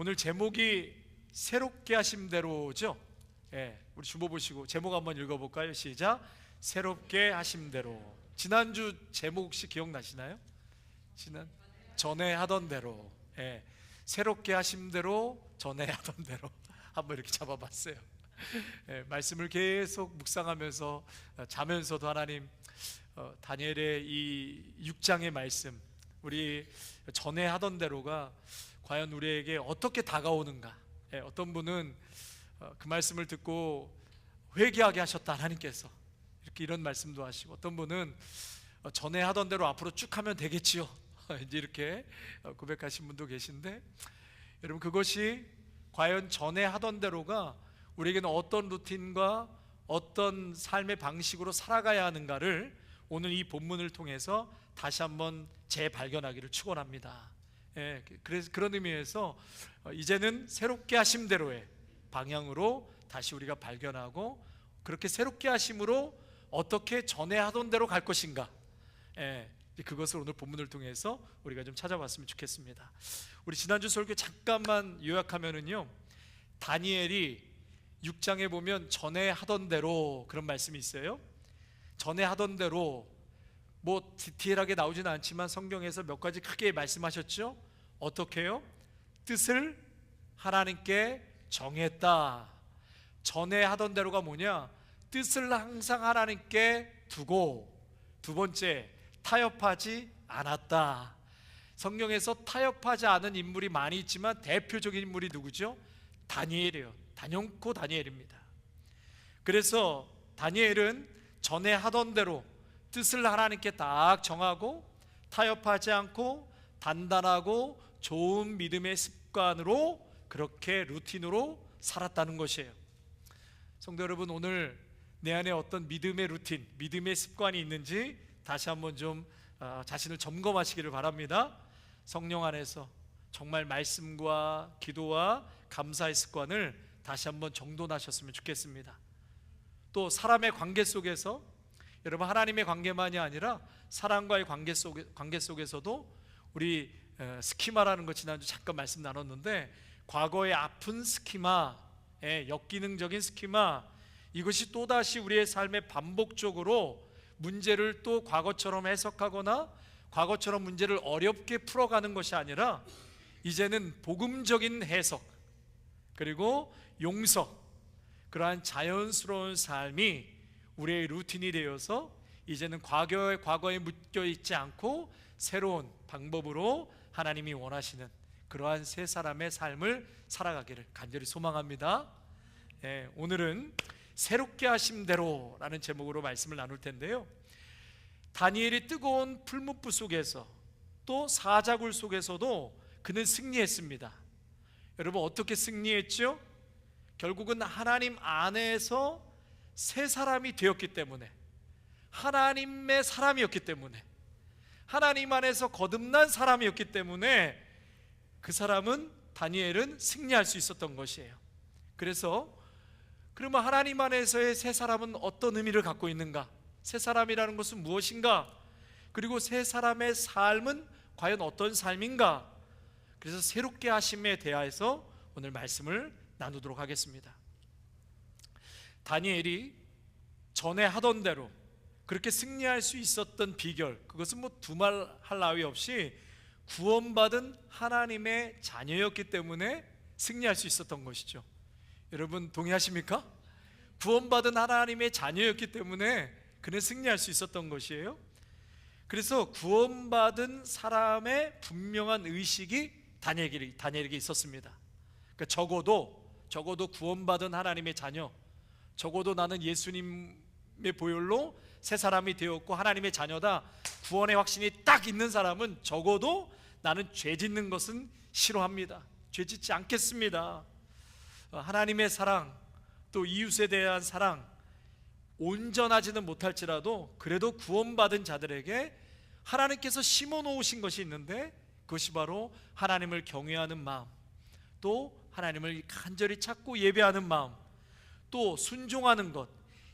오늘 제목이 새롭게 하심대로죠. 우리 주보 보시고 제목 한번 읽어볼까요? 시작. 새롭게 하심대로. 지난주 제목 혹시 기억나시나요? 전에 하던 대로. 새롭게 하심대로, 전에 하던 대로 한번 이렇게 잡아봤어요. 말씀을 계속 묵상하면서 자면서도 하나님, 다니엘의 이 6장의 말씀, 우리 전에 하던 대로가 과연 우리에게 어떻게 다가오는가. 어떤 분은 그 말씀을 듣고 회개하게 하셨다, 하나님께서 이렇게 이런 말씀도 하시고, 어떤 분은 전에 하던 대로 앞으로 쭉 하면 되겠지요 이제 이렇게 고백하신 분도 계신데, 여러분, 그것이 과연 전에 하던 대로가 우리에게는 어떤 루틴과 어떤 삶의 방식으로 살아가야 하는가를 오늘 이 본문을 통해서 다시 한번 재발견하기를 축원합니다. 그래서 그런 의미에서 이제는 새롭게 하심대로의 방향으로 다시 우리가 발견하고, 그렇게 새롭게 하심으로 어떻게 전에 하던 대로 갈 것인가, 그것을 오늘 본문을 통해서 우리가 좀 찾아봤으면 좋겠습니다. 우리 지난주 설교 잠깐만 요약하면은요, 다니엘이 6장에 보면 전에 하던 대로 그런 말씀이 있어요. 전에 하던 대로, 뭐 디테일하게 나오지는 않지만 성경에서 몇 가지 크게 말씀하셨죠. 어떻게 해요? 뜻을 하나님께 정했다. 전에 하던 대로가 뭐냐? 뜻을 항상 하나님께 두고, 두 번째, 타협하지 않았다. 성경에서 타협하지 않은 인물이 많이 있지만 대표적인 인물이 누구죠? 다니엘이에요. 단연코 다니엘입니다. 그래서 다니엘은 전에 하던 대로 뜻을 하나님께 딱 정하고, 타협하지 않고 단단하고 좋은 믿음의 습관으로, 그렇게 루틴으로 살았다는 것이에요. 성도 여러분, 오늘 내 안에 어떤 믿음의 루틴, 믿음의 습관이 있는지 다시 한번 좀 자신을 점검하시기를 바랍니다. 성령 안에서 정말 말씀과 기도와 감사의 습관을 다시 한번 정돈하셨으면 좋겠습니다. 또 사람의 관계 속에서, 여러분, 하나님의 관계만이 아니라 사람과의 관계 속에서도 우리 스키마라는 거 지난주 잠깐 말씀 나눴는데, 과거의 아픈 스키마, 역기능적인 스키마, 이것이 또다시 우리의 삶에 반복적으로 문제를 또 과거처럼 해석하거나 과거처럼 문제를 어렵게 풀어가는 것이 아니라, 이제는 복음적인 해석, 그리고 용서, 그러한 자연스러운 삶이 우리의 루틴이 되어서 이제는 과거에 묶여 있지 않고 새로운 방법으로 하나님이 원하시는 그러한 새 사람의 삶을 살아가기를 간절히 소망합니다. 오늘은 새롭게 하심대로라는 제목으로 말씀을 나눌 텐데요, 다니엘이 뜨거운 풀무불 속에서 또 사자굴 속에서도 그는 승리했습니다. 여러분, 어떻게 승리했죠? 결국은 하나님 안에서 새 사람이 되었기 때문에, 하나님의 사람이었기 때문에, 하나님 안에서 거듭난 사람이었기 때문에 그 사람은, 다니엘은 승리할 수 있었던 것이에요. 그래서 그러면 하나님 안에서의 새 사람은 어떤 의미를 갖고 있는가? 새 사람이라는 것은 무엇인가? 그리고 새 사람의 삶은 과연 어떤 삶인가? 그래서 새롭게 하심에 대하여서 오늘 말씀을 나누도록 하겠습니다. 다니엘이 전에 하던 대로 그렇게 승리할 수 있었던 비결, 그것은 뭐 두말할 나위 없이 구원받은 하나님의 자녀였기 때문에 승리할 수 있었던 것이죠. 여러분, 동의하십니까? 구원받은 하나님의 자녀였기 때문에 그는 승리할 수 있었던 것이에요. 그래서 구원받은 사람의 분명한 의식이 다니엘에게 있었습니다. 그러니까 적어도 구원받은 하나님의 자녀, 적어도 나는 예수님의 보혈로 새 사람이 되었고 하나님의 자녀다, 구원의 확신이 딱 있는 사람은 적어도 나는 죄 짓는 것은 싫어합니다. 죄 짓지 않겠습니다. 하나님의 사랑, 또 이웃에 대한 사랑, 온전하지는 못할지라도 그래도 구원받은 자들에게 하나님께서 심어 놓으신 것이 있는데, 그것이 바로 하나님을 경외하는 마음, 또 하나님을 간절히 찾고 예배하는 마음, 또 순종하는 것,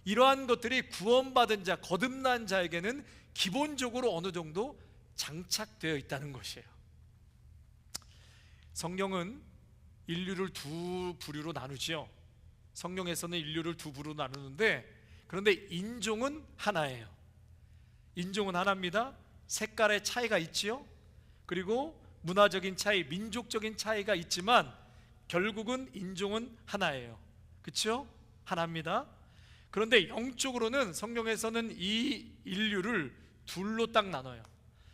이러한 것들이 구원받은 자, 거듭난 자에게는 기본적으로 어느 정도 장착되어 있다는 것이에요. 성경은 인류를 두 부류로 나누지요. 성경에서는 인류를 두 부류로 나누는데, 그런데 인종은 하나예요. 인종은 하나입니다. 색깔의 차이가 있지요. 그리고 문화적인 차이, 민족적인 차이가 있지만 결국은 인종은 하나예요. 그렇죠? 하나입니다. 그런데 영적으로는 성경에서는 이 인류를 둘로 딱 나눠요.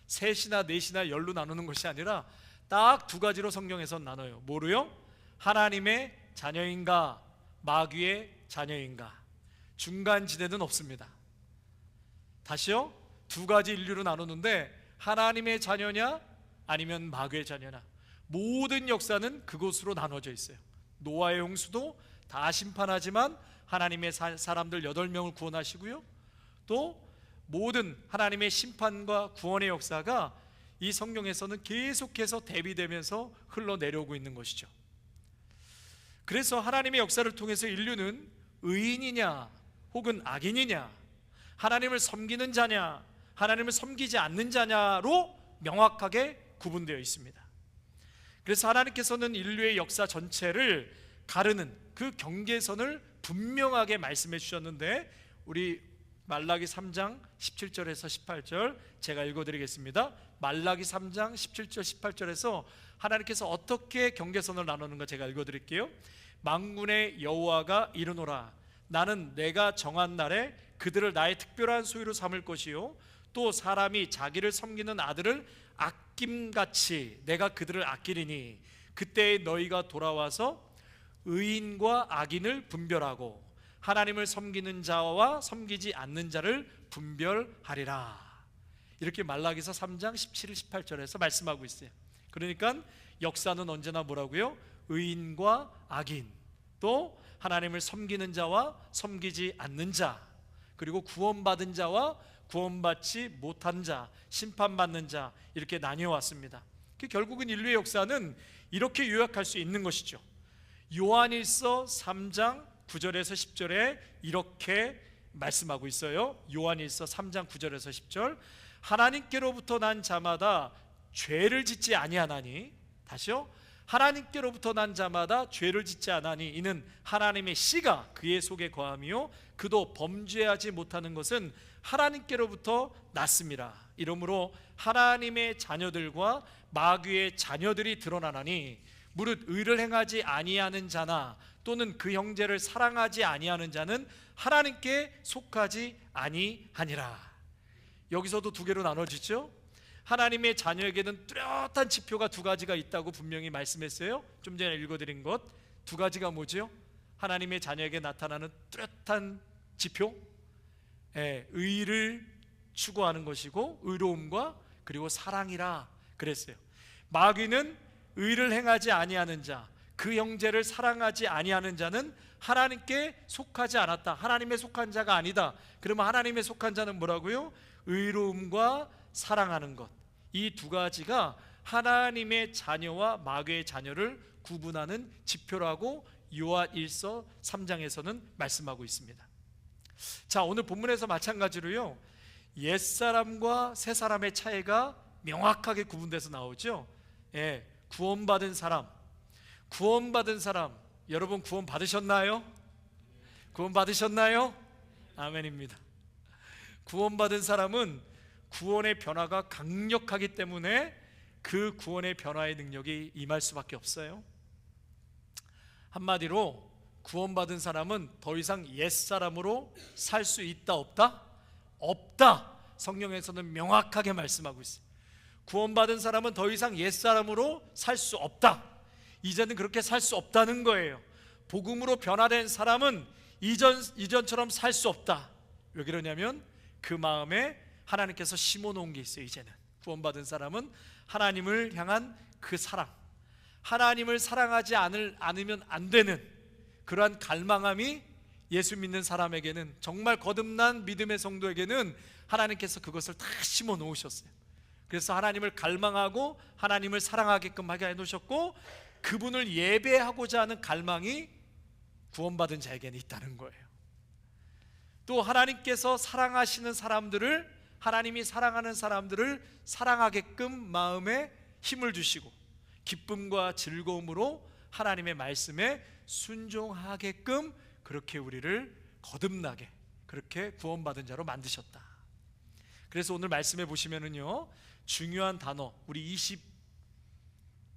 셋이나 넷이나 열로 나누는 것이 아니라 딱 두 가지로 성경에서는 나눠요. 뭐로요? 하나님의 자녀인가, 마귀의 자녀인가. 중간 지대는 없습니다. 다시요, 두 가지 인류로 나누는데 하나님의 자녀냐 아니면 마귀의 자녀냐. 모든 역사는 그곳으로 나눠져 있어요. 노아의 홍수도 다 심판하지만 하나님의 사람들 8명을 구원하시고요, 또 모든 하나님의 심판과 구원의 역사가 이 성경에서는 계속해서 대비되면서 흘러내려오고 있는 것이죠. 그래서 하나님의 역사를 통해서 인류는 의인이냐 혹은 악인이냐, 하나님을 섬기는 자냐 하나님을 섬기지 않는 자냐로 명확하게 구분되어 있습니다. 그래서 하나님께서는 인류의 역사 전체를 가르는 그 경계선을 분명하게 말씀해 주셨는데, 우리 말라기 3장 17절에서 18절 제가 읽어드리겠습니다. 말라기 3장 17절 18절에서 하나님께서 어떻게 경계선을 나누는가 제가 읽어드릴게요. 만군의 여호와가 이르노라, 나는 내가 정한 날에 그들을 나의 특별한 소유로 삼을 것이요, 또 사람이 자기를 섬기는 아들을 아낌같이 내가 그들을 아끼리니, 그때에 너희가 돌아와서 의인과 악인을 분별하고 하나님을 섬기는 자와 섬기지 않는 자를 분별하리라. 이렇게 말라기서 3장 17, 18절에서 말씀하고 있어요. 그러니까 역사는 언제나 뭐라고요? 의인과 악인, 또 하나님을 섬기는 자와 섬기지 않는 자, 그리고 구원받은 자와 구원받지 못한 자, 심판받는 자, 이렇게 나뉘어 왔습니다. 결국은 인류의 역사는 이렇게 요약할 수 있는 것이죠. 요한일서 3장 9절에서 10절에 이렇게 말씀하고 있어요. 요한일서 3장 9절에서 10절, 하나님께로부터 난 자마다 죄를 짓지 아니하나니, 다시요, 하나님께로부터 난 자마다 죄를 짓지 아니하니 이는 하나님의 씨가 그의 속에 거함이요 그도 범죄하지 못하는 것은 하나님께로부터 났습니다. 이러므로 하나님의 자녀들과 마귀의 자녀들이 드러나나니, 무릇 의를 행하지 아니하는 자나 또는 그 형제를 사랑하지 아니하는 자는 하나님께 속하지 아니하니라. 여기서도 두 개로 나눠지죠. 하나님의 자녀에게는 뚜렷한 지표가 두 가지가 있다고 분명히 말씀했어요. 좀 전에 읽어드린 것 두 가지가 뭐죠? 하나님의 자녀에게 나타나는 뚜렷한 지표, 의를 추구하는 것이고 의로움과 그리고 사랑이라 그랬어요. 마귀는 의를 행하지 아니하는 자, 그 형제를 사랑하지 아니하는 자는 하나님께 속하지 않았다, 하나님의 속한 자가 아니다. 그러면 하나님의 속한 자는 뭐라고요? 의로움과 사랑하는 것. 이 두 가지가 하나님의 자녀와 마귀의 자녀를 구분하는 지표라고 요한일서 3장에서는 말씀하고 있습니다. 자, 오늘 본문에서 마찬가지로요, 옛사람과 새사람의 차이가 명확하게 구분돼서 나오죠. 구원받은 사람, 여러분 구원 받으셨나요? 구원 받으셨나요? 아멘입니다. 구원받은 사람은 구원의 변화가 강력하기 때문에 그 구원의 변화의 능력이 임할 수밖에 없어요. 한마디로 구원받은 사람은 더 이상 옛사람으로 살 수 있다 없다? 없다. 성경에서는 명확하게 말씀하고 있어요. 구원받은 사람은 더 이상 옛사람으로 살 수 없다. 이제는 그렇게 살 수 없다는 거예요. 복음으로 변화된 사람은 이전처럼 살 수 없다. 왜 그러냐면 그 마음에 하나님께서 심어놓은 게 있어요. 이제는 구원받은 사람은 하나님을 향한 그 사랑, 하나님을 사랑하지 않으면 안 되는 그러한 갈망함이 예수 믿는 사람에게는, 정말 거듭난 믿음의 성도에게는 하나님께서 그것을 다 심어 놓으셨어요. 그래서 하나님을 갈망하고 하나님을 사랑하게끔 하게 해놓으셨고, 그분을 예배하고자 하는 갈망이 구원받은 자에게는 있다는 거예요. 또 하나님께서 사랑하시는 사람들을, 하나님이 사랑하는 사람들을 사랑하게끔 마음에 힘을 주시고 기쁨과 즐거움으로 하나님의 말씀에 순종하게끔 그렇게 우리를 거듭나게 그렇게 구원받은 자로 만드셨다. 그래서 오늘 말씀에 보시면은요, 중요한 단어, 우리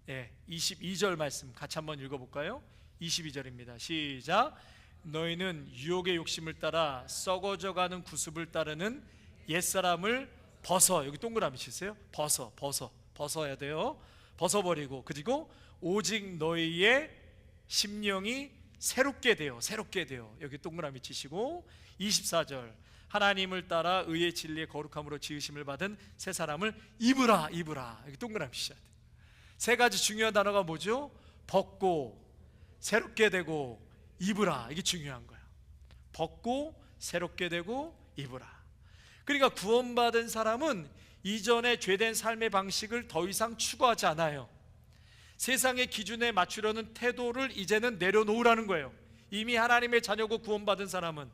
22절 말씀 같이 한번 읽어볼까요? 22절입니다. 시작. 너희는 유혹의 욕심을 따라 썩어져가는 구습을 따르는 옛사람을 벗어. 여기 동그라미 치세요. 벗어야 돼요. 벗어버리고, 그리고 오직 너희의 심령이 새롭게 되어 여기 동그라미 치시고, 24절 하나님을 따라 의의 진리의 거룩함으로 지으심을 받은 새 사람을 입으라. 여기 동그라미 치셔야 돼요. 세 가지 중요한 단어가 뭐죠? 벗고, 새롭게 되고, 입으라. 이게 중요한 거예요. 벗고, 새롭게 되고, 입으라. 그러니까 구원받은 사람은 이전에 죄된 삶의 방식을 더 이상 추구하지 않아요. 세상의 기준에 맞추려는 태도를 이제는 내려놓으라는 거예요. 이미 하나님의 자녀고 구원받은 사람은.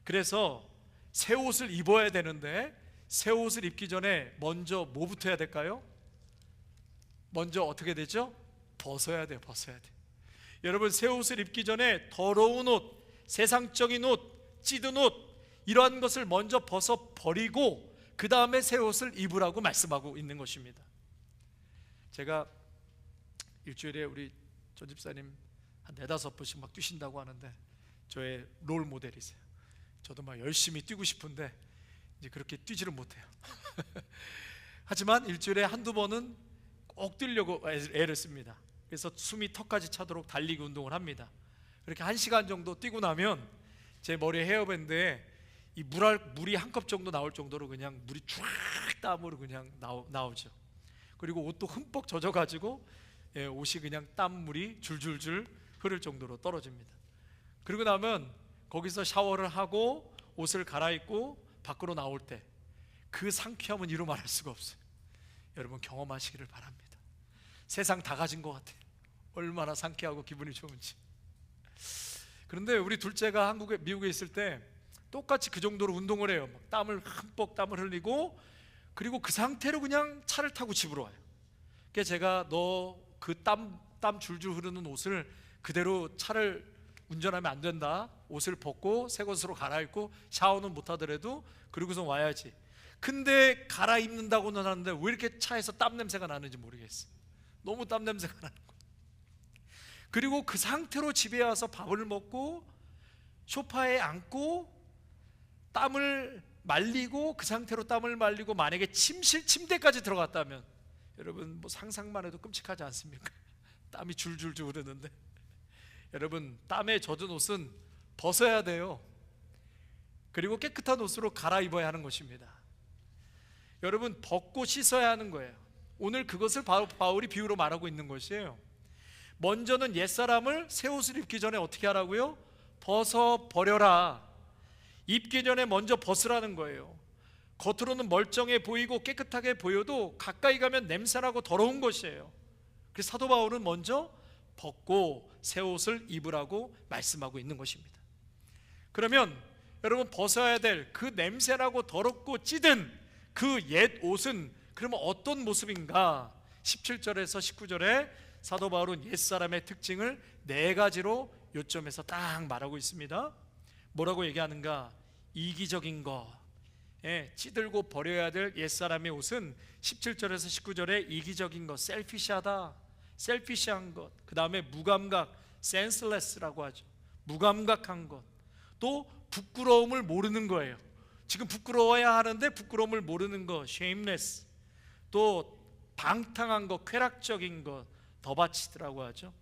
그래서 새 옷을 입어야 되는데, 새 옷을 입기 전에 먼저 뭐부터 해야 될까요? 먼저 어떻게 되죠? 벗어야 돼요. 여러분, 새 옷을 입기 전에 더러운 옷, 세상적인 옷, 찌든 옷, 이러한 것을 먼저 벗어버리고 그 다음에 새 옷을 입으라고 말씀하고 있는 것입니다. 제가 일주일에 우리 전 집사님 한 4-5번씩 막 뛰신다고 하는데 저의 롤 모델이세요. 저도 막 열심히 뛰고 싶은데 이제 그렇게 뛰지를 못해요. 하지만 일주일에 한두 번은 꼭 뛰려고 애를 씁니다. 그래서 숨이 턱까지 차도록 달리기 운동을 합니다. 그렇게 1시간 정도 뛰고 나면 제 머리 헤어밴드에 이 물이 한 컵 정도 나올 정도로 그냥 물이 쫙 땀으로 그냥 나오죠. 그리고 옷도 흠뻑 젖어가지고 옷이 그냥 땀물이 줄줄줄 흐를 정도로 떨어집니다. 그리고 나면 거기서 샤워를 하고 옷을 갈아입고 밖으로 나올 때 그 상쾌함은 이루 말할 수가 없어요. 여러분, 경험하시기를 바랍니다. 세상 다 가진 것 같아요. 얼마나 상쾌하고 기분이 좋은지. 그런데 우리 둘째가 미국에 있을 때 똑같이 그 정도로 운동을 해요. 막 땀을 흘리고, 그리고 그 상태로 그냥 차를 타고 집으로 와요. 그래서 제가 너 그 땀 줄줄 흐르는 옷을 그대로 차를 운전하면 안 된다. 옷을 벗고 새 것으로 갈아입고 샤워는 못 하더라도 그러고서 와야지. 근데 갈아입는다고는 하는데 왜 이렇게 차에서 땀 냄새가 나는지 모르겠어요. 너무 땀 냄새가 나는 거예요. 그리고 그 상태로 집에 와서 밥을 먹고 소파에 앉고 땀을 말리고, 그 상태로 땀을 말리고 만약에 침대까지 들어갔다면, 여러분 뭐 상상만 해도 끔찍하지 않습니까? 땀이 줄줄줄 흐르는데. 여러분, 땀에 젖은 옷은 벗어야 돼요. 그리고 깨끗한 옷으로 갈아입어야 하는 것입니다. 여러분, 벗고 씻어야 하는 거예요. 오늘 그것을 바울이 비유로 말하고 있는 것이에요. 먼저는 옛사람을 새 옷을 입기 전에 어떻게 하라고요? 벗어버려라. 입기 전에 먼저 벗으라는 거예요. 겉으로는 멀쩡해 보이고 깨끗하게 보여도 가까이 가면 냄새나고 더러운 것이에요. 그래서 사도 바울은 먼저 벗고 새 옷을 입으라고 말씀하고 있는 것입니다. 그러면 여러분, 벗어야 될 그 냄새나고 더럽고 찌든 그 옛 옷은 그러면 어떤 모습인가? 17절에서 19절에 사도 바울은 옛사람의 특징을 4가지로 요점에서 딱 말하고 있습니다. 뭐라고 얘기하는가? 이기적인 것, 찌들고 버려야 될 옛사람의 옷은 17절에서 19절에 이기적인 것, 셀피시한 것, 그 다음에 무감각, senseless라고 하죠. 무감각한 것, 또 부끄러움을 모르는 거예요. 지금 부끄러워야 하는데 부끄러움을 모르는 것, shameless, 또 방탕한 것, 쾌락적인 것, 더바치드라고 하죠.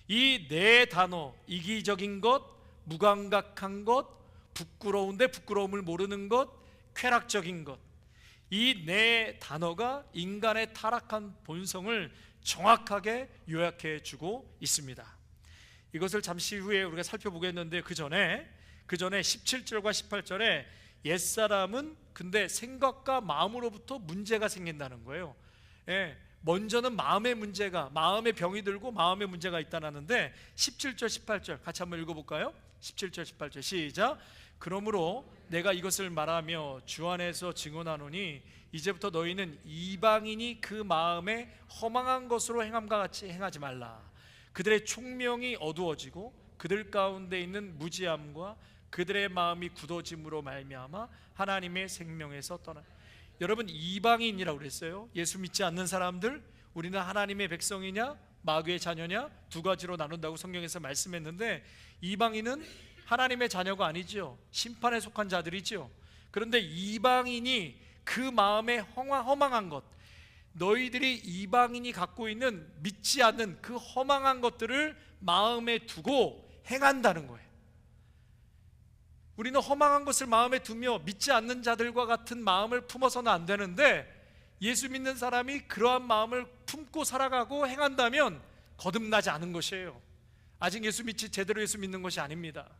이 4단어, 이기적인 것, 무감각한 것, 부끄러운데 부끄러움을 모르는 것, 쾌락적인 것, 이 4단어가 인간의 타락한 본성을 정확하게 요약해 주고 있습니다. 이것을 잠시 후에 우리가 살펴보겠는데 그 전에 17절과 18절에 옛사람은 근데 생각과 마음으로부터 문제가 생긴다는 거예요. 먼저는 마음의 병이 들고 마음의 문제가 있다는데 17절 18절 같이 한번 읽어볼까요? 17절 18절 시작. 그러므로 내가 이것을 말하며 주 안에서 증언하노니 이제부터 너희는 이방인이 그 마음에 허망한 것으로 행함과 같이 행하지 말라. 그들의 총명이 어두워지고 그들 가운데 있는 무지함과 그들의 마음이 굳어짐으로 말미암아 하나님의 생명에서 떠나. 여러분, 이방인이라고 그랬어요. 예수 믿지 않는 사람들, 우리는 하나님의 백성이냐 마귀의 자녀냐 두 가지로 나눈다고 성경에서 말씀했는데, 이방인은 하나님의 자녀가 아니죠. 심판에 속한 자들이죠. 그런데 이방인이 그 마음에 허망한 것, 너희들이 이방인이 갖고 있는 믿지 않는 그 허망한 것들을 마음에 두고 행한다는 거예요. 우리는 허망한 것을 마음에 두며 믿지 않는 자들과 같은 마음을 품어서는 안 되는데, 예수 믿는 사람이 그러한 마음을 품고 살아가고 행한다면 거듭나지 않은 것이에요. 아직 제대로 예수 믿는 것이 아닙니다.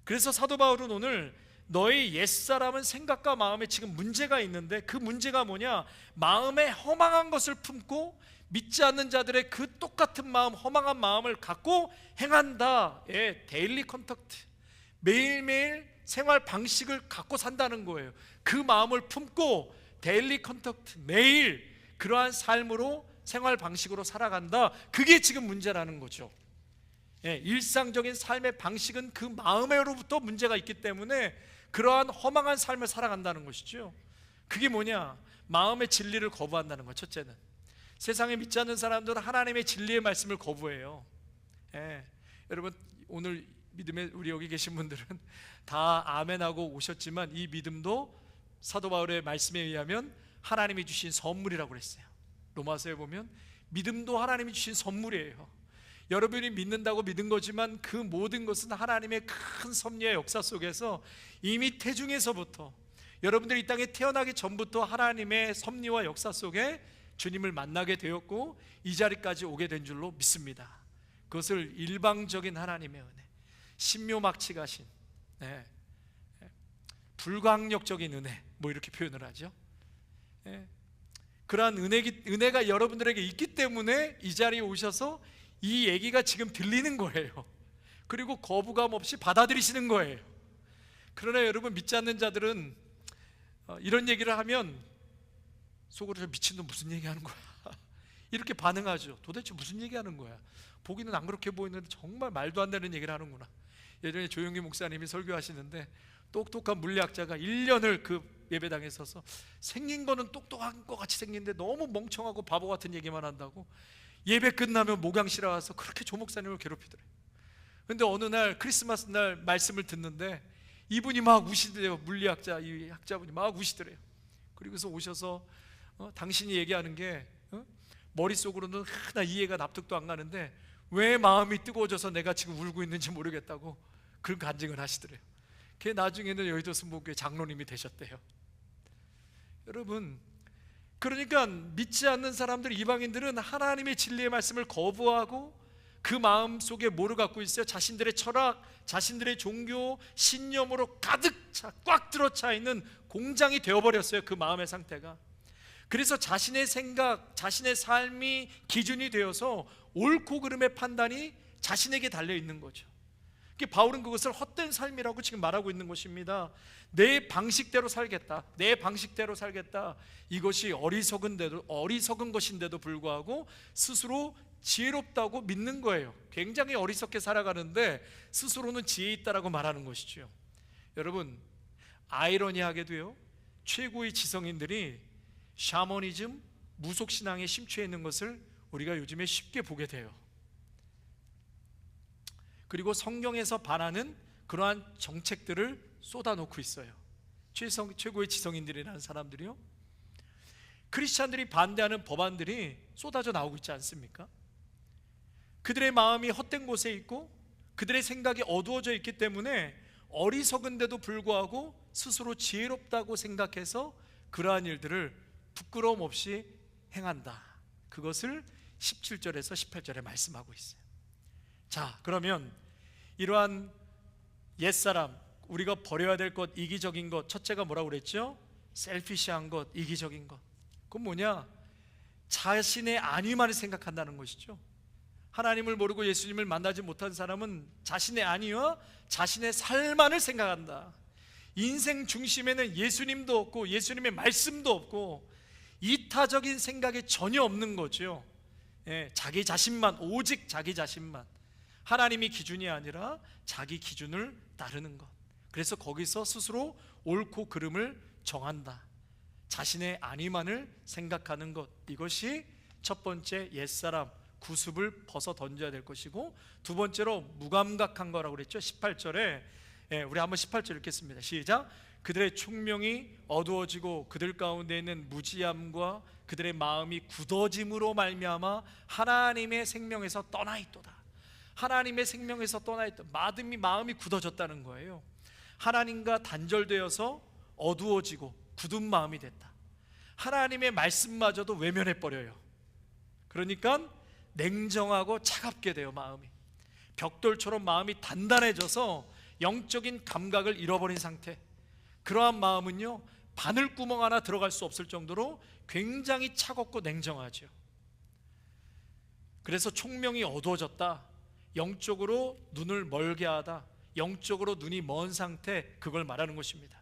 그래서 사도 바울은 오늘 너의 옛사람은 생각과 마음에 지금 문제가 있는데, 그 문제가 뭐냐? 마음에 허망한 것을 품고 믿지 않는 자들의 그 똑같은 마음, 허망한 마음을 갖고 행한다의 데일리 컨택트, 매일매일 생활 방식을 갖고 산다는 거예요. 그 마음을 품고 데일리 컨택트, 매일 그러한 삶으로 생활 방식으로 살아간다. 그게 지금 문제라는 거죠. 일상적인 삶의 방식은 그 마음으로부터 문제가 있기 때문에 그러한 허망한 삶을 살아간다는 것이죠. 그게 뭐냐? 마음의 진리를 거부한다는 것. 첫째는 세상에 믿지 않는 사람들은 하나님의 진리의 말씀을 거부해요. 여러분, 오늘 믿음에 우리 여기 계신 분들은 다 아멘하고 오셨지만, 이 믿음도 사도 바울의 말씀에 의하면 하나님이 주신 선물이라고 그랬어요. 로마서에 보면 믿음도 하나님이 주신 선물이에요. 여러분이 믿는다고 믿은 거지만 그 모든 것은 하나님의 큰 섭리의 역사 속에서 이미 태중에서부터, 여러분들이 이 땅에 태어나기 전부터 하나님의 섭리와 역사 속에 주님을 만나게 되었고 이 자리까지 오게 된 줄로 믿습니다. 그것을 일방적인 하나님의 은혜, 신묘막치 가신 불광력적인 은혜, 뭐 이렇게 표현을 하죠. 그러한 은혜가 여러분들에게 있기 때문에 이 자리에 오셔서 이 얘기가 지금 들리는 거예요. 그리고 거부감 없이 받아들이시는 거예요. 그러나 여러분, 믿지 않는 자들은 이런 얘기를 하면 속으로 저 미친놈 무슨 얘기하는 거야 이렇게 반응하죠. 도대체 무슨 얘기하는 거야? 보기는 안 그렇게 보이는데 정말 말도 안 되는 얘기를 하는구나. 예전에 조용기 목사님이 설교하시는데, 똑똑한 물리학자가 1년을 그 예배당에 서서 생긴 거는 똑똑한 것 같이 생긴데 너무 멍청하고 바보 같은 얘기만 한다고 예배 끝나면 목양실에 와서 그렇게 조 목사님을 괴롭히더래요. 근데 어느 날 크리스마스 날 말씀을 듣는데 이분이 막 우시더래요. 물리학자, 이 학자분이 막 우시더래요. 그리고서 오셔서 당신이 얘기하는 게 머릿속으로는 하나 이해가 납득도 안 가는데 왜 마음이 뜨거워져서 내가 지금 울고 있는지 모르겠다고 그런 간증을 하시더래요. 걔 나중에는 여의도 순복음교회 장로님이 되셨대요. 여러분, 그러니까 믿지 않는 사람들, 이방인들은 하나님의 진리의 말씀을 거부하고 그 마음 속에 뭐를 갖고 있어요? 자신들의 철학, 자신들의 종교, 신념으로 가득 꽉 들어차 있는 공장이 되어버렸어요. 그 마음의 상태가. 그래서 자신의 생각, 자신의 삶이 기준이 되어서 옳고 그름의 판단이 자신에게 달려있는 거죠. 바울은 그것을 헛된 삶이라고 지금 말하고 있는 것입니다. 내 방식대로 살겠다, 내 방식대로 살겠다. 이것이 어리석은 것인데도 불구하고 스스로 지혜롭다고 믿는 거예요. 굉장히 어리석게 살아가는데 스스로는 지혜 있다라고 말하는 것이죠. 여러분, 아이러니하게도요, 최고의 지성인들이 샤머니즘, 무속신앙에 심취해 있는 것을 우리가 요즘에 쉽게 보게 돼요. 그리고 성경에서 반하는 그러한 정책들을 쏟아놓고 있어요. 최고의 지성인들이라는 사람들이요, 크리스찬들이 반대하는 법안들이 쏟아져 나오고 있지 않습니까? 그들의 마음이 헛된 곳에 있고 그들의 생각이 어두워져 있기 때문에 어리석은데도 불구하고 스스로 지혜롭다고 생각해서 그러한 일들을 부끄러움 없이 행한다. 그것을 17절에서 18절에 말씀하고 있어요. 자, 그러면 이러한 옛사람, 우리가 버려야 될 것, 이기적인 것, 첫째가 뭐라고 그랬죠? 셀피시한 것, 이기적인 것. 그건 뭐냐? 자신의 안위만을 생각한다는 것이죠. 하나님을 모르고 예수님을 만나지 못한 사람은 자신의 안위와 자신의 삶만을 생각한다. 인생 중심에는 예수님도 없고 예수님의 말씀도 없고 이타적인 생각이 전혀 없는 거죠. 자기 자신만, 오직 자기 자신만, 하나님이 기준이 아니라 자기 기준을 따르는 것. 그래서 거기서 스스로 옳고 그름을 정한다. 자신의 안위만을 생각하는 것, 이것이 첫 번째 옛사람 구습을 벗어 던져야 될 것이고, 두 번째로 무감각한 거라고 그랬죠. 18절에 우리 한번 18절 읽겠습니다. 시작. 그들의 총명이 어두워지고 그들 가운데 있는 무지함과 그들의 마음이 굳어짐으로 말미암아 하나님의 생명에서 떠나 있도다. 하나님의 생명에서 떠나 있다. 마음이 굳어졌다는 거예요. 하나님과 단절되어서 어두워지고 굳은 마음이 됐다. 하나님의 말씀마저도 외면해 버려요. 그러니까 냉정하고 차갑게 돼요. 마음이 벽돌처럼 마음이 단단해져서 영적인 감각을 잃어버린 상태. 그러한 마음은요, 바늘구멍 하나 들어갈 수 없을 정도로 굉장히 차갑고 냉정하죠. 그래서 총명이 어두워졌다, 영적으로 눈을 멀게 하다, 영적으로 눈이 먼 상태, 그걸 말하는 것입니다.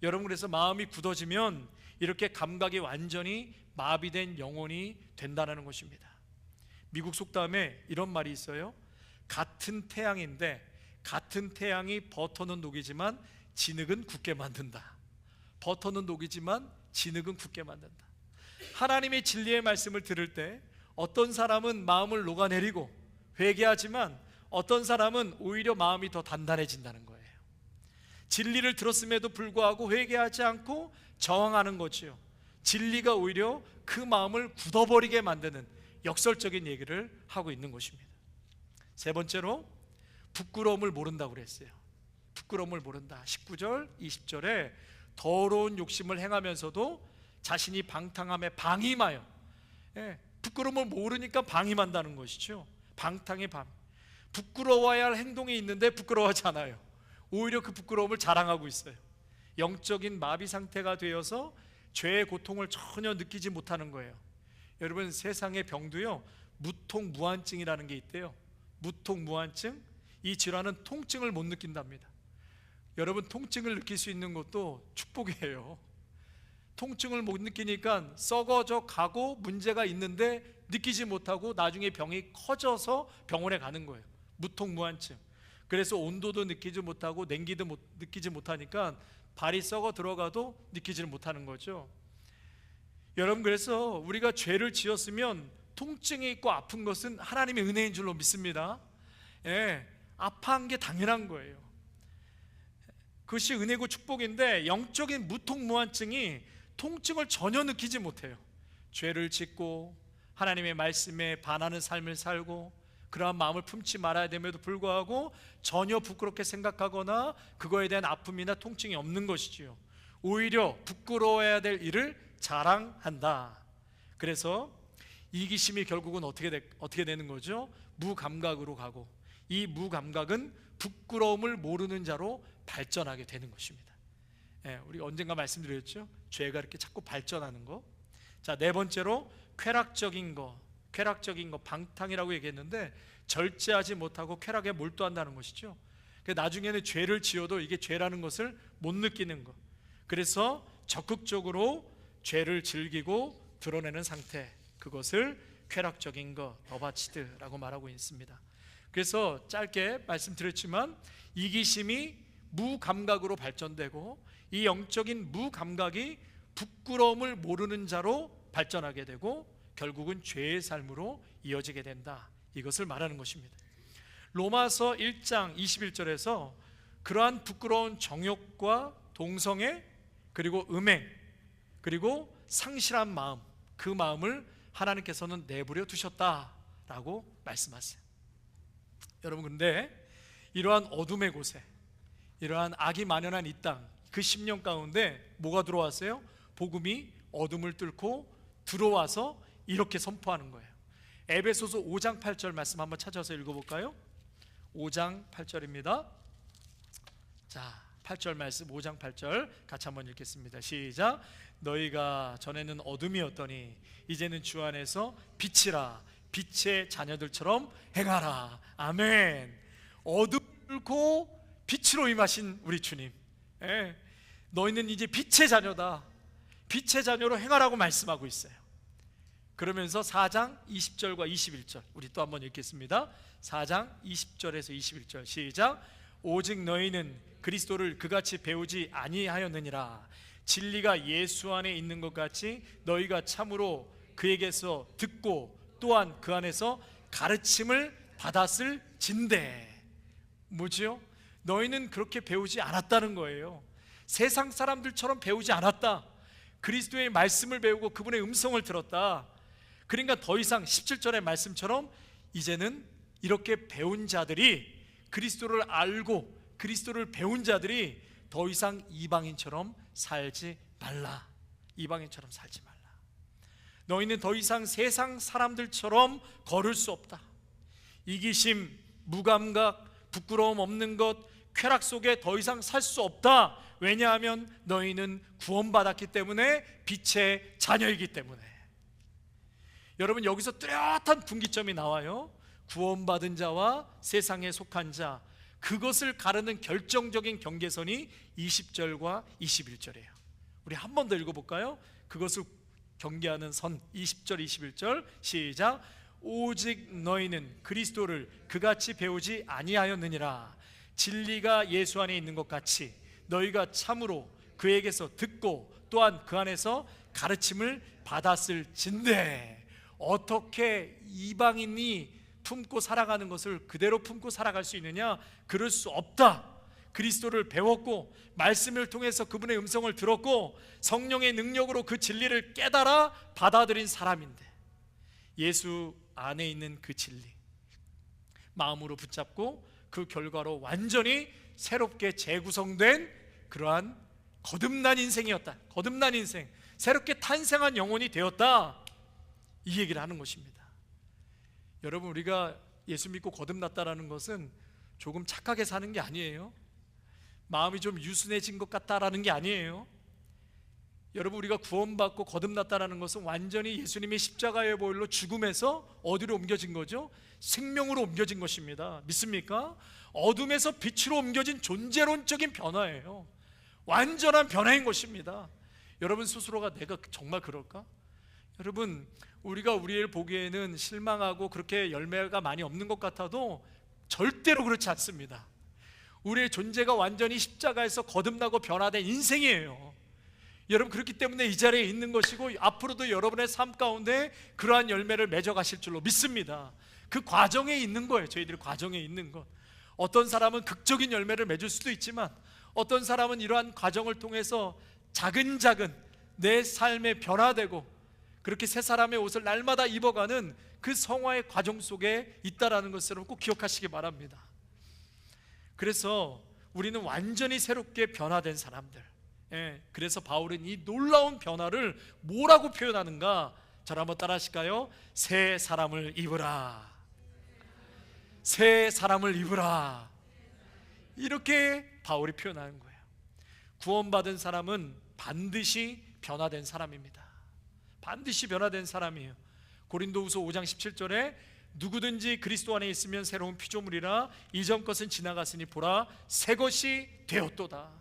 여러분, 그래서 마음이 굳어지면 이렇게 감각이 완전히 마비된 영혼이 된다는 것입니다. 미국 속담에 이런 말이 있어요. 같은 태양인데 같은 태양이 버터는 녹이지만 진흙은 굳게 만든다. 버터는 녹이지만 진흙은 굳게 만든다. 하나님의 진리의 말씀을 들을 때 어떤 사람은 마음을 녹아내리고 회개하지만 어떤 사람은 오히려 마음이 더 단단해진다는 거예요. 진리를 들었음에도 불구하고 회개하지 않고 저항하는 거지요. 진리가 오히려 그 마음을 굳어버리게 만드는 역설적인 얘기를 하고 있는 것입니다. 세 번째로 부끄러움을 모른다고 그랬어요. 부끄러움을 모른다. 19절 20절에 더러운 욕심을 행하면서도 자신이 방탕함에 방임하여, 부끄러움을 모르니까 방임한다는 것이죠. 방탕의 밤. 부끄러워야 할 행동이 있는데 부끄러워하지 않아요. 오히려 그 부끄러움을 자랑하고 있어요. 영적인 마비 상태가 되어서 죄의 고통을 전혀 느끼지 못하는 거예요. 여러분, 세상의 병도요, 무통무환증이라는 게 있대요. 무통무환증. 이 질환은 통증을 못 느낀답니다. 여러분, 통증을 느낄 수 있는 것도 축복이에요. 통증을 못 느끼니까 썩어져 가고 문제가 있는데 느끼지 못하고 나중에 병이 커져서 병원에 가는 거예요. 무통무환증. 그래서 온도도 느끼지 못하고 냉기도 느끼지 못하니까 발이 썩어 들어가도 느끼지를 못하는 거죠. 여러분, 그래서 우리가 죄를 지었으면 통증이 있고 아픈 것은 하나님의 은혜인 줄로 믿습니다. 아파한 게 당연한 거예요. 그것이 은혜고 축복인데, 영적인 무통무환증이 통증을 전혀 느끼지 못해요. 죄를 짓고 하나님의 말씀에 반하는 삶을 살고 그러한 마음을 품지 말아야 됨에도 불구하고 전혀 부끄럽게 생각하거나 그거에 대한 아픔이나 통증이 없는 것이지요. 오히려 부끄러워야 될 일을 자랑한다. 그래서 이기심이 결국은 어떻게 되는 거죠? 무감각으로 가고, 이 무감각은 부끄러움을 모르는 자로 발전하게 되는 것입니다. 우리 언젠가 말씀드렸죠? 죄가 이렇게 자꾸 발전하는 거. 자, 네 번째로 쾌락적인 거, 방탕이라고 얘기했는데 절제하지 못하고 쾌락에 몰두한다는 것이죠. 나중에는 죄를 지어도 이게 죄라는 것을 못 느끼는 거. 그래서 적극적으로 죄를 즐기고 드러내는 상태, 그것을 쾌락적인 거, 더바치드라고 말하고 있습니다. 그래서 짧게 말씀드렸지만 이기심이 무감각으로 발전되고, 이 영적인 무감각이 부끄러움을 모르는 자로 발전하게 되고 결국은 죄의 삶으로 이어지게 된다, 이것을 말하는 것입니다. 로마서 1장 21절에서 그러한 부끄러운 정욕과 동성애, 그리고 음행, 그리고 상실한 마음, 그 마음을 하나님께서는 내버려 두셨다라고 말씀하세요. 여러분, 근데 이러한 어둠의 곳에, 이러한 악이 만연한 이 땅, 그 10년 가운데 뭐가 들어왔어요? 복음이 어둠을 뚫고 들어와서 이렇게 선포하는 거예요. 에베소서 5장 8절 말씀 한번 찾아서 읽어볼까요? 5장 8절입니다. 자, 8절 말씀, 5장 8절 같이 한번 읽겠습니다. 시작. 너희가 전에는 어둠이었더니 이제는 주 안에서 빛이라, 빛의 자녀들처럼 행하라. 아멘. 어둠을 뚫고 빛으로 임하신 우리 주님, 너희는 이제 빛의 자녀다, 빛의 자녀로 행하라고 말씀하고 있어요. 그러면서 4장 20절과 21절 우리 또 한번 읽겠습니다. 4장 20절에서 21절 시작. 오직 너희는 그리스도를 그같이 배우지 아니하였느니라. 진리가 예수 안에 있는 것 같이 너희가 참으로 그에게서 듣고 또한 그 안에서 가르침을 받았을 진대. 뭐지요? 너희는 그렇게 배우지 않았다는 거예요. 세상 사람들처럼 배우지 않았다. 그리스도의 말씀을 배우고 그분의 음성을 들었다. 그러니까 더 이상 17절의 말씀처럼 이제는 이렇게 배운 자들이, 그리스도를 알고 그리스도를 배운 자들이 더 이상 이방인처럼 살지 말라. 이방인처럼 살지 말라. 너희는 더 이상 세상 사람들처럼 걸을 수 없다. 이기심, 무감각, 부끄러움 없는 것, 쾌락 속에 더 이상 살 수 없다. 왜냐하면 너희는 구원받았기 때문에, 빛의 자녀이기 때문에. 여러분, 여기서 뚜렷한 분기점이 나와요. 구원받은 자와 세상에 속한 자, 그것을 가르는 결정적인 경계선이 20절과 21절이에요. 우리 한 번 더 읽어볼까요? 그것을 경계하는 선 20절 21절 시작. 오직 너희는 그리스도를 그같이 배우지 아니하였느니라. 진리가 예수 안에 있는 것 같이 너희가 참으로 그에게서 듣고 또한 그 안에서 가르침을 받았을 진대. 어떻게 이방인이 품고 살아가는 것을 그대로 품고 살아갈 수 있느냐? 그럴 수 없다. 그리스도를 배웠고 말씀을 통해서 그분의 음성을 들었고 성령의 능력으로 그 진리를 깨달아 받아들인 사람인데, 예수 안에 있는 그 진리 마음으로 붙잡고 그 결과로 완전히 새롭게 재구성된 그러한 거듭난 인생이었다. 거듭난 인생, 새롭게 탄생한 영혼이 되었다. 이 얘기를 하는 것입니다. 여러분, 우리가 예수 믿고 거듭났다라는 것은 조금 착하게 사는 게 아니에요. 마음이 좀 유순해진 것 같다라는 게 아니에요. 여러분, 우리가 구원받고 거듭났다라는 것은 완전히 예수님의 십자가의 보혈로 죽음에서 어디로 옮겨진 거죠? 생명으로 옮겨진 것입니다. 믿습니까? 어둠에서 빛으로 옮겨진 존재론적인 변화예요. 완전한 변화인 것입니다. 여러분 스스로가 내가 정말 그럴까? 여러분, 우리가 우리를 보기에는 실망하고 그렇게 열매가 많이 없는 것 같아도 절대로 그렇지 않습니다. 우리의 존재가 완전히 십자가에서 거듭나고 변화된 인생이에요. 여러분, 그렇기 때문에 이 자리에 있는 것이고 앞으로도 여러분의 삶 가운데 그러한 열매를 맺어가실 줄로 믿습니다. 그 과정에 있는 거예요. 저희들이 과정에 있는 것. 어떤 사람은 극적인 열매를 맺을 수도 있지만 어떤 사람은 이러한 과정을 통해서 작은 내 삶에 변화되고 그렇게 새 사람의 옷을 날마다 입어가는 그 성화의 과정 속에 있다라는 것을 여러분 꼭 기억하시기 바랍니다. 그래서 우리는 완전히 새롭게 변화된 사람들. 그래서 바울은 이 놀라운 변화를 뭐라고 표현하는가? 저를 한번 따라 하실까요? 새 사람을 입으라. 새 사람을 입으라. 이렇게 바울이 표현하는 거예요. 구원받은 사람은 반드시 변화된 사람입니다. 반드시 변화된 사람이에요. 고린도후서 5장 17절에 누구든지 그리스도 안에 있으면 새로운 피조물이라 이전 것은 지나갔으니 보라 새 것이 되었도다.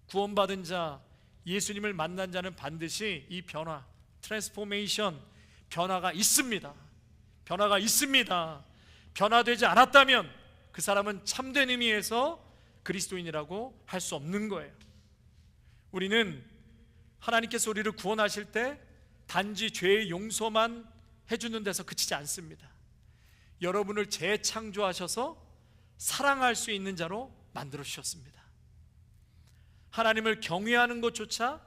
구원받은 자, 예수님을 만난 자는 반드시 이 변화, 트랜스포메이션, 변화가 있습니다. 변화가 있습니다. 변화되지 않았다면 그 사람은 참된 의미에서 그리스도인이라고 할 수 없는 거예요. 우리는 하나님께서 우리를 구원하실 때 단지 죄의 용서만 해주는 데서 그치지 않습니다. 여러분을 재창조하셔서 사랑할 수 있는 자로 만들어 주셨습니다. 하나님을 경외하는 것조차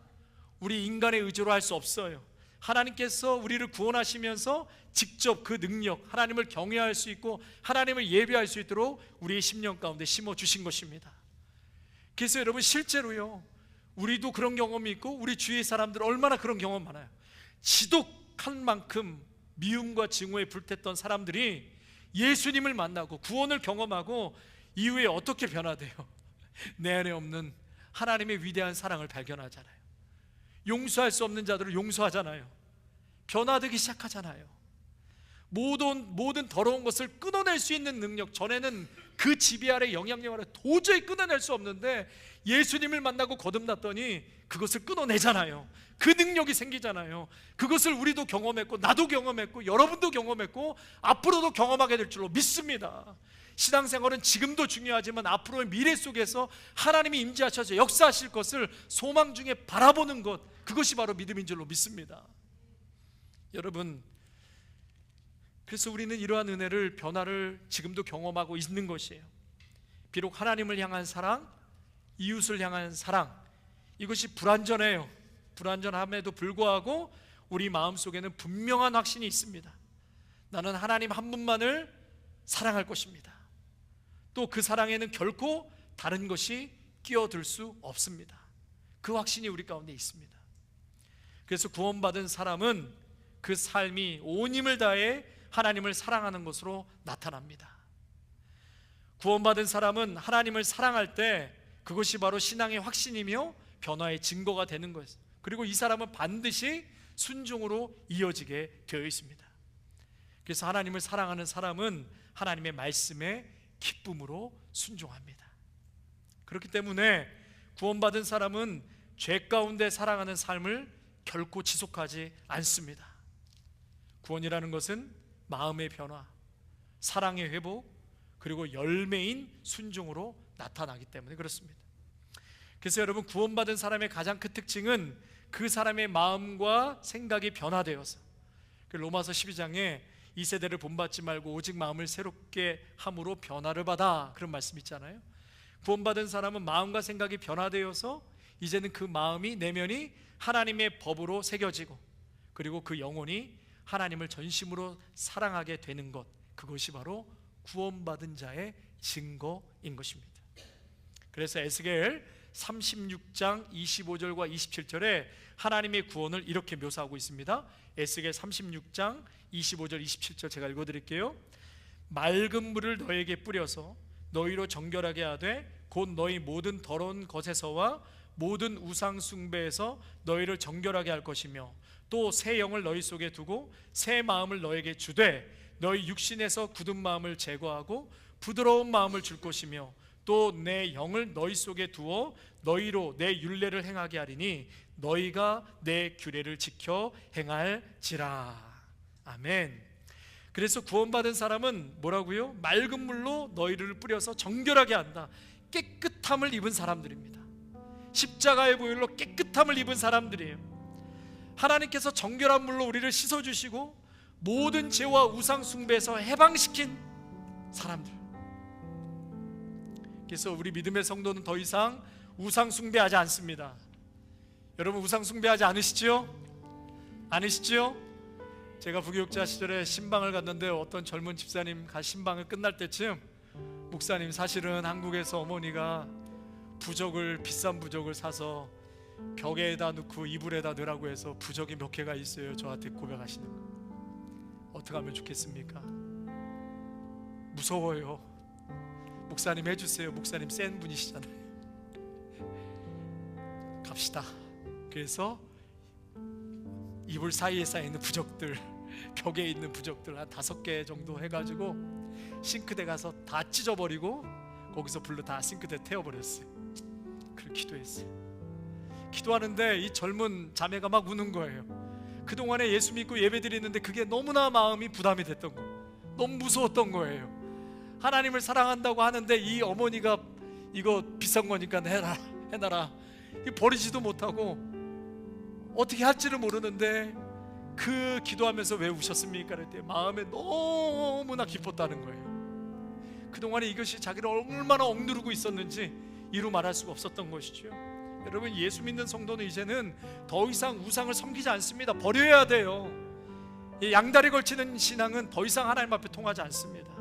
우리 인간의 의지로 할 수 없어요. 하나님께서 우리를 구원하시면서 직접 그 능력, 하나님을 경외할 수 있고 하나님을 예배할 수 있도록 우리의 심령 가운데 심어주신 것입니다. 그래서 여러분, 실제로요, 우리도 그런 경험이 있고 우리 주위의 사람들 얼마나 그런 경험 많아요. 지독한 만큼 미움과 증오에 불탔던 사람들이 예수님을 만나고 구원을 경험하고 이후에 어떻게 변화돼요? 내 안에 없는 하나님의 위대한 사랑을 발견하잖아요. 용서할 수 없는 자들을 용서하잖아요. 변화되기 시작하잖아요. 모든 더러운 것을 끊어낼 수 있는 능력, 전에는 그 지배 아래 영향력 아래 도저히 끊어낼 수 없는데 예수님을 만나고 거듭났더니 그것을 끊어내잖아요. 그 능력이 생기잖아요. 그것을 우리도 경험했고, 나도 경험했고, 여러분도 경험했고, 앞으로도 경험하게 될 줄로 믿습니다. 신앙생활은 지금도 중요하지만 앞으로의 미래 속에서 하나님이 임재하셔서 역사하실 것을 소망 중에 바라보는 것, 그것이 바로 믿음인 줄로 믿습니다. 여러분, 그래서 우리는 이러한 은혜를, 변화를 지금도 경험하고 있는 것이에요. 비록 하나님을 향한 사랑, 이웃을 향한 사랑, 이것이 불완전해요. 불완전함에도 불구하고 우리 마음속에는 분명한 확신이 있습니다. 나는 하나님 한 분만을 사랑할 것입니다. 또 그 사랑에는 결코 다른 것이 끼어들 수 없습니다. 그 확신이 우리 가운데 있습니다. 그래서 구원받은 사람은 그 삶이 온 힘을 다해 하나님을 사랑하는 것으로 나타납니다. 구원받은 사람은 하나님을 사랑할 때 그것이 바로 신앙의 확신이며 변화의 증거가 되는 것입니다. 그리고 이 사람은 반드시 순종으로 이어지게 되어 있습니다. 그래서 하나님을 사랑하는 사람은 하나님의 말씀에 기쁨으로 순종합니다. 그렇기 때문에 구원받은 사람은 죄 가운데 살아가는 삶을 결코 지속하지 않습니다. 구원이라는 것은 마음의 변화, 사랑의 회복, 그리고 열매인 순종으로 나타나기 때문에 그렇습니다. 그래서 여러분, 구원받은 사람의 가장 큰 특징은 그 사람의 마음과 생각이 변화되어서, 로마서 12장에 이 세대를 본받지 말고 오직 마음을 새롭게 함으로 변화를 받아, 그런 말씀 있잖아요. 구원받은 사람은 마음과 생각이 변화되어서 이제는 그 마음이, 내면이 하나님의 법으로 새겨지고, 그리고 그 영혼이 하나님을 전심으로 사랑하게 되는 것, 그것이 바로 구원받은 자의 증거인 것입니다. 그래서 에스겔 36장 25절과 27절에 하나님의 구원을 이렇게 묘사하고 있습니다. 에스겔 36장 25절 27절 제가 읽어드릴게요. 맑은 물을 너에게 뿌려서 너희로 정결하게 하되 곧 너희 모든 더러운 것에서와 모든 우상 숭배에서 너희를 정결하게 할 것이며 또 새 영을 너희 속에 두고 새 마음을 너에게 주되 너희 육신에서 굳은 마음을 제거하고 부드러운 마음을 줄 것이며 또 내 영을 너희 속에 두어 너희로 내 율례를 행하게 하리니 너희가 내 규례를 지켜 행할지라. 아멘. 그래서 구원받은 사람은 뭐라고요? 맑은 물로 너희를 뿌려서 정결하게 한다. 깨끗함을 입은 사람들입니다. 십자가의 보혈로 깨끗함을 입은 사람들이에요. 하나님께서 정결한 물로 우리를 씻어주시고 모든 죄와 우상 숭배에서 해방시킨 사람들. 그래서 우리 믿음의 성도는 더 이상 우상 숭배하지 않습니다. 여러분, 우상 숭배하지 않으시지요? 않으시지요? 제가 부교육자 시절에 신방을 갔는데 어떤 젊은 집사님 신방을 끝날 때쯤, 목사님, 사실은 한국에서 어머니가 부적을, 비싼 부적을 사서 벽에다 넣고 이불에다 넣으라고 해서 부적이 몇 개가 있어요. 저한테 고백하시는 거. 어떻게 하면 좋겠습니까? 무서워요. 목사님 해주세요. 목사님 센 분이시잖아요. 갑시다. 그래서 이불 사이에 쌓여있는 부적들, 벽에 있는 부적들 한 5개 정도 해가지고 싱크대 가서 다 찢어버리고 거기서 불로 다 싱크대 태워버렸어요. 그렇게 기도했어요. 기도하는데 이 젊은 자매가 막 우는 거예요. 그동안에 예수 믿고 예배드리는데 그게 너무나 마음이 부담이 됐던 거예요. 너무 무서웠던 거예요. 하나님을 사랑한다고 하는데 이 어머니가 이거 비싼 거니까 해놔라 버리지도 못하고 어떻게 할지를 모르는데 그 기도하면서 왜 우셨습니까? 그랬더니 마음에 너무나 기뻤다는 거예요. 그동안에 이것이 자기를 얼마나 억누르고 있었는지 이루 말할 수가 없었던 것이죠. 여러분, 예수 믿는 성도는 이제는 더 이상 우상을 섬기지 않습니다. 버려야 돼요. 양다리 걸치는 신앙은 더 이상 하나님 앞에 통하지 않습니다.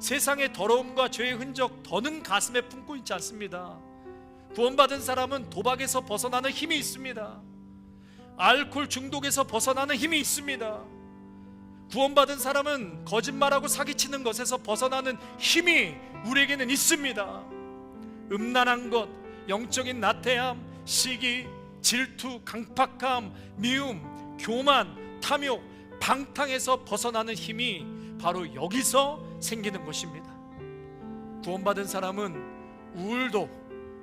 세상의 더러움과 죄의 흔적 더는 가슴에 품고 있지 않습니다. 구원받은 사람은 도박에서 벗어나는 힘이 있습니다. 알코올 중독에서 벗어나는 힘이 있습니다. 구원받은 사람은 거짓말하고 사기치는 것에서 벗어나는 힘이 우리에게는 있습니다. 음란한 것, 영적인 나태함, 시기, 질투, 강팍함, 미움, 교만, 탐욕, 방탕에서 벗어나는 힘이 바로 여기서 생기는 것입니다. 구원받은 사람은 우울도,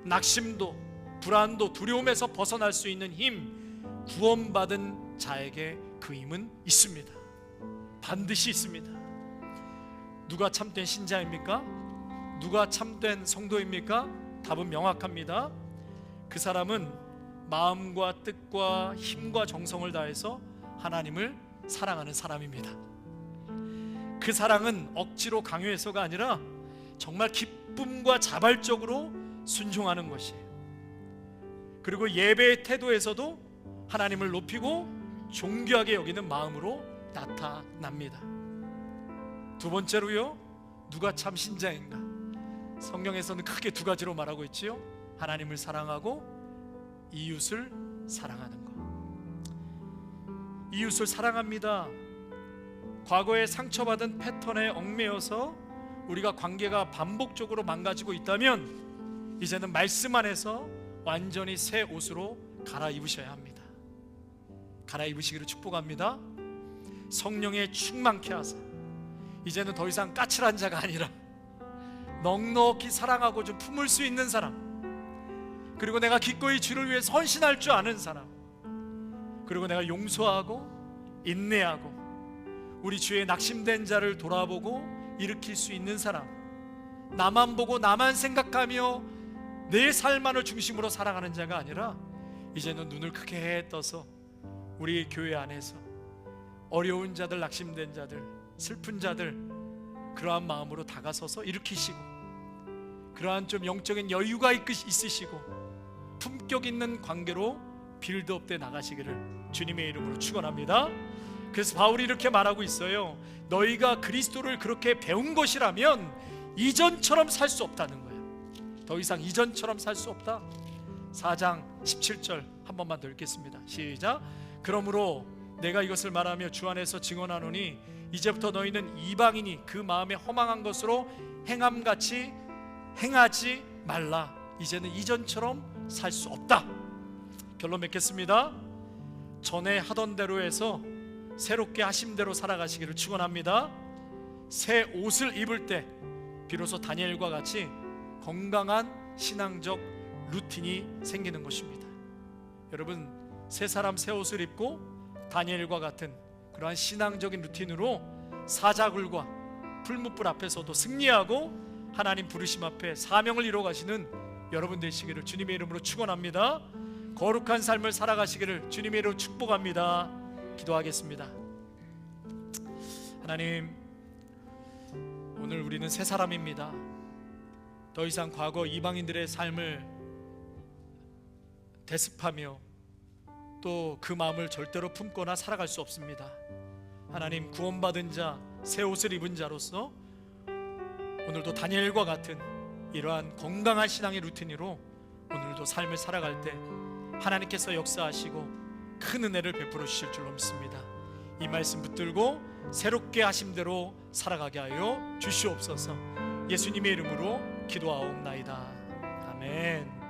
낙심도, 불안도, 두려움에서 벗어날 수 있는 힘, 구원받은 자에게 그 힘은 있습니다. 반드시 있습니다. 누가 참된 신자입니까? 누가 참된 성도입니까? 답은 명확합니다. 그 사람은 마음과 뜻과 힘과 정성을 다해서 하나님을 사랑하는 사람입니다. 그 사랑은 억지로 강요해서가 아니라 정말 기쁨과 자발적으로 순종하는 것이에요. 그리고 예배의 태도에서도 하나님을 높이고 존귀하게 여기는 마음으로 나타납니다. 두 번째로요, 누가 참 신자인가? 성경에서는 크게 두 가지로 말하고 있지요. 하나님을 사랑하고 이웃을 사랑하는 것. 이웃을 사랑합니다. 과거에 상처받은 패턴에 얽매여서 우리가 관계가 반복적으로 망가지고 있다면 이제는 말씀 안에서 완전히 새 옷으로 갈아입으셔야 합니다. 갈아입으시기를 축복합니다. 성령에 충만케 하사 이제는 더 이상 까칠한 자가 아니라 넉넉히 사랑하고 좀 품을 수 있는 사람, 그리고 내가 기꺼이 주를 위해 헌신할 줄 아는 사람, 그리고 내가 용서하고 인내하고 우리 주의 낙심된 자를 돌아보고 일으킬 수 있는 사람, 나만 보고 나만 생각하며 내 삶만을 중심으로 살아가는 자가 아니라 이제는 눈을 크게 떠서 우리 교회 안에서 어려운 자들, 낙심된 자들, 슬픈 자들 그러한 마음으로 다가서서 일으키시고, 그러한 좀 영적인 여유가 있으시고 품격 있는 관계로 빌드업돼 나가시기를 주님의 이름으로 축원합니다. 그래서 바울이 이렇게 말하고 있어요. 너희가 그리스도를 그렇게 배운 것이라면 이전처럼 살 수 없다는 거예요. 더 이상 이전처럼 살 수 없다. 4장 17절 한 번만 더 읽겠습니다. 시작. 그러므로 내가 이것을 말하며 주 안에서 증언하노니 이제부터 너희는 이방인이 그 마음에 허망한 것으로 행함같이 행하지 말라. 이제는 이전처럼 살 수 없다. 결론 맺겠습니다. 전에 하던 대로 해서 새롭게 하심대로 살아가시기를 축원합니다. 새 옷을 입을 때 비로소 다니엘과 같이 건강한 신앙적 루틴이 생기는 것입니다. 여러분, 새 사람 새 옷을 입고 다니엘과 같은 그러한 신앙적인 루틴으로 사자굴과 풀무불 앞에서도 승리하고 하나님 부르심 앞에 사명을 이루어가시는 여러분 되시기를 주님의 이름으로 축원합니다. 거룩한 삶을 살아가시기를 주님의 이름으로 축복합니다. 기도하겠습니다. 하나님, 오늘 우리는 새 사람입니다. 더 이상 과거 이방인들의 삶을 대습하며 또 그 마음을 절대로 품거나 살아갈 수 없습니다. 하나님, 구원받은 자, 새 옷을 입은 자로서 오늘도 다니엘과 같은 이러한 건강한 신앙의 루틴으로 오늘도 삶을 살아갈 때 하나님께서 역사하시고 큰 은혜를 베풀어 주실 줄로 믿습니다. 이 말씀 붙들고 새롭게 하심대로 살아가게 하여 주시옵소서. 예수님의 이름으로 기도하옵나이다. 아멘.